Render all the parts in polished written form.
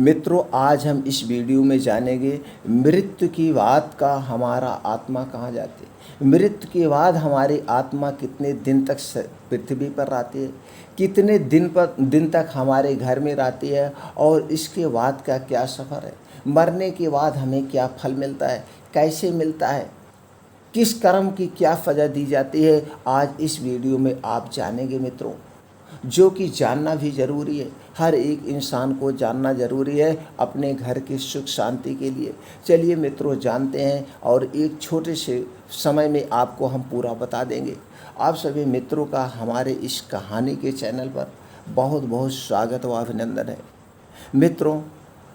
मित्रों, आज हम इस वीडियो में जानेंगे मृत्यु की बाद का हमारा आत्मा कहाँ जाती है। मृत्यु के बाद हमारी आत्मा कितने दिन तक पृथ्वी पर रहती है, कितने दिन तक हमारे घर में रहती है और इसके बाद का क्या सफ़र है। मरने के बाद हमें क्या फल मिलता है, कैसे मिलता है, किस कर्म की क्या सज़ा दी जाती है, आज इस वीडियो में आप जानेंगे मित्रों, जो कि जानना भी ज़रूरी है। हर एक इंसान को जानना ज़रूरी है अपने घर की सुख शांति के लिए। चलिए मित्रों, जानते हैं और एक छोटे से समय में आपको हम पूरा बता देंगे। आप सभी मित्रों का हमारे इस कहानी के चैनल पर बहुत बहुत स्वागत व अभिनंदन है। मित्रों,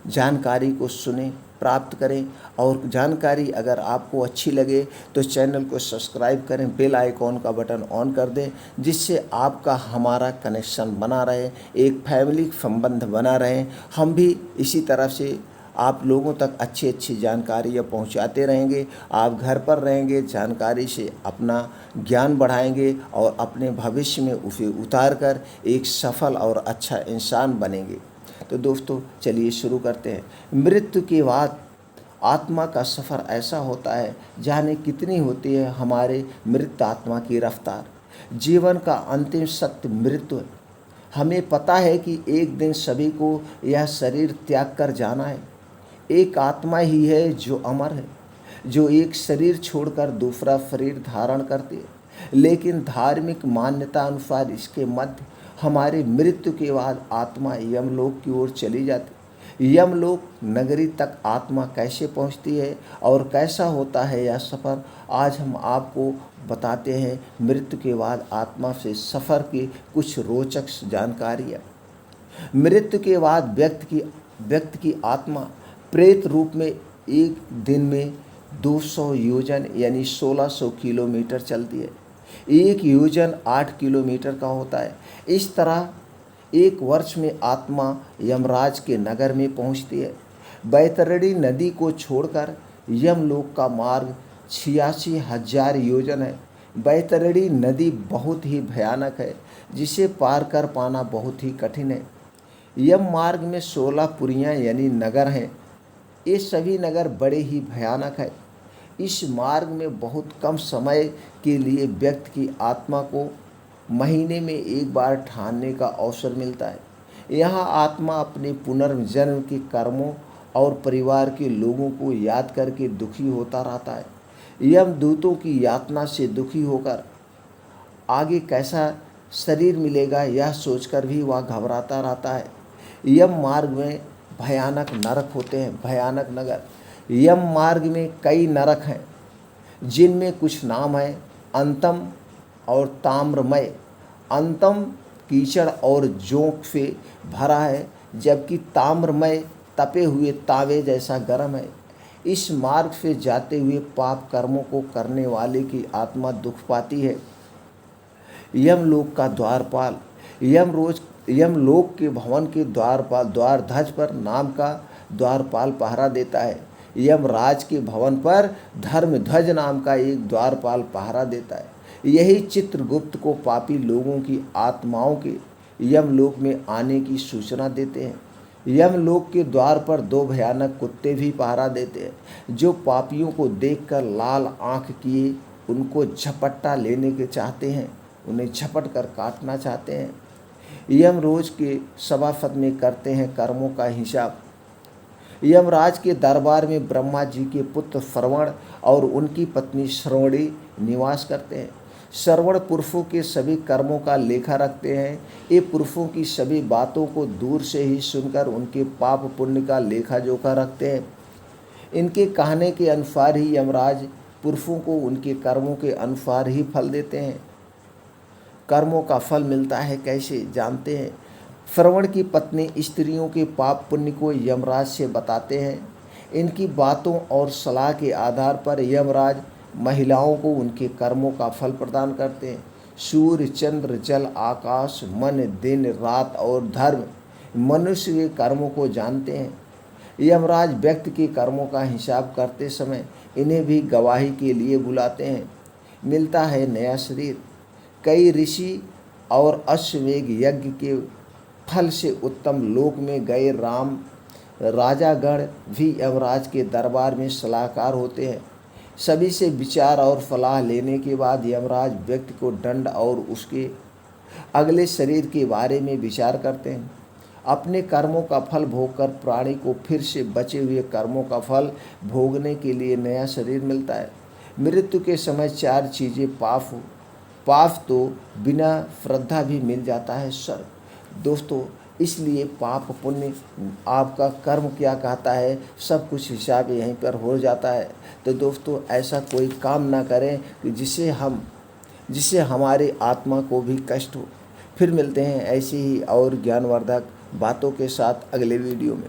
जानकारी को सुने, प्राप्त करें और जानकारी अगर आपको अच्छी लगे तो चैनल को सब्सक्राइब करें, बेल आइकॉन का बटन ऑन कर दें, जिससे आपका हमारा कनेक्शन बना रहे, एक फैमिली संबंध बना रहे। हम भी इसी तरह से आप लोगों तक अच्छी अच्छी जानकारियाँ पहुंचाते रहेंगे। आप घर पर रहेंगे, जानकारी से अपना ज्ञान बढ़ाएंगे और अपने भविष्य में उसे उतार कर एक सफल और अच्छा इंसान बनेंगे। तो दोस्तों, चलिए शुरू करते हैं। मृत्यु के बाद आत्मा का सफ़र ऐसा होता है, जाने कितनी होती है हमारे मृत आत्मा की रफ्तार। जीवन का अंतिम सत्य मृत्यु है। हमें पता है कि एक दिन सभी को यह शरीर त्याग कर जाना है। एक आत्मा ही है जो अमर है, जो एक शरीर छोड़कर दूसरा शरीर धारण करती है। लेकिन धार्मिक मान्यता अनुसार इसके मध्य हमारी मृत्यु के बाद आत्मा यमलोक की ओर चली जाती। यमलोक नगरी तक आत्मा कैसे पहुंचती है और कैसा होता है यह सफ़र, आज हम आपको बताते हैं। मृत्यु के बाद आत्मा से सफ़र की कुछ रोचक जानकारियाँ। मृत्यु के बाद व्यक्ति की आत्मा प्रेत रूप में एक दिन में 200 योजन यानी 1600 किलोमीटर चलती है। एक योजन 8 किलोमीटर का होता है। इस तरह एक वर्ष में आत्मा यमराज के नगर में पहुंचती है। बैतरणी नदी को छोड़कर यमलोक का मार्ग 86,000 योजन है। बैतरणी नदी बहुत ही भयानक है, जिसे पार कर पाना बहुत ही कठिन है। यम मार्ग में 16 पुरियाँ यानी नगर हैं। ये सभी नगर बड़े ही भयानक है। इस मार्ग में बहुत कम समय के लिए व्यक्ति की आत्मा को महीने में एक बार ठानने का अवसर मिलता है। यहाँ आत्मा अपने पुनर्जन्म के कर्मों और परिवार के लोगों को याद करके दुखी होता रहता है। यमदूतों की यातना से दुखी होकर आगे कैसा शरीर मिलेगा यह सोचकर भी वह घबराता रहता है। यम मार्ग में भयानक नरक होते हैं, भयानक नगर। यम मार्ग में कई नरक हैं, जिनमें कुछ नाम है अंतम और ताम्रमय। अंतम कीचड़ और जोंक से भरा है, जबकि ताम्रमय तपे हुए तावे जैसा गर्म है। इस मार्ग से जाते हुए पाप कर्मों को करने वाले की आत्मा दुख पाती है। यमलोक का द्वारपाल यमलोक के भवन के द्वारध्वज पर नाम का द्वारपाल पहरा देता है। यमराज के भवन पर धर्मध्वज नाम का एक द्वारपाल पहरा देता है। यही चित्रगुप्त को पापी लोगों की आत्माओं के यमलोक में आने की सूचना देते हैं। यमलोक के द्वार पर 2 भयानक कुत्ते भी पहरा देते हैं, जो पापियों को देखकर लाल आंख किए उनको झपट्टा लेने के चाहते हैं, उन्हें झपट कर काटना चाहते हैं। यमरोज के सभासद में करते हैं कर्मों का हिसाब। यमराज के दरबार में ब्रह्मा जी के पुत्र श्रवण और उनकी पत्नी श्रवणी निवास करते हैं। श्रवण पुरुषों के सभी कर्मों का लेखा रखते हैं। ये पुरुषों की सभी बातों को दूर से ही सुनकर उनके पाप पुण्य का लेखा जोखा रखते हैं। इनके कहने के अनुसार ही यमराज पुरुषों को उनके कर्मों के अनुसार ही फल देते हैं। कर्मों का फल मिलता है कैसे, जानते हैं। श्रवण की पत्नी स्त्रियों के पाप पुण्य को यमराज से बताते हैं। इनकी बातों और सलाह के आधार पर यमराज महिलाओं को उनके कर्मों का फल प्रदान करते हैं। सूर्य, चंद्र, जल, आकाश, मन, दिन, रात और धर्म मनुष्य के कर्मों को जानते हैं। यमराज व्यक्ति के कर्मों का हिसाब करते समय इन्हें भी गवाही के लिए बुलाते हैं। मिलता है नया शरीर। कई ऋषि और अश्वमेघ यज्ञ के फल से उत्तम लोक में गए राजागण भी यमराज के दरबार में सलाहकार होते हैं। सभी से विचार और सलाह लेने के बाद यमराज व्यक्ति को दंड और उसके अगले शरीर के बारे में विचार करते हैं। अपने कर्मों का फल भोगकर प्राणी को फिर से बचे हुए कर्मों का फल भोगने के लिए नया शरीर मिलता है। मृत्यु के समय 4 चीज़ें पाप तो बिना श्रद्धा भी मिल जाता है स्वर्ग। दोस्तों, इसलिए पाप पुण्य आपका कर्म क्या कहता है, सब कुछ हिसाब यहीं पर हो जाता है। तो दोस्तों, ऐसा कोई काम ना करें कि जिससे हमारी आत्मा को भी कष्ट हो। फिर मिलते हैं ऐसी ही और ज्ञानवर्धक बातों के साथ अगले वीडियो में।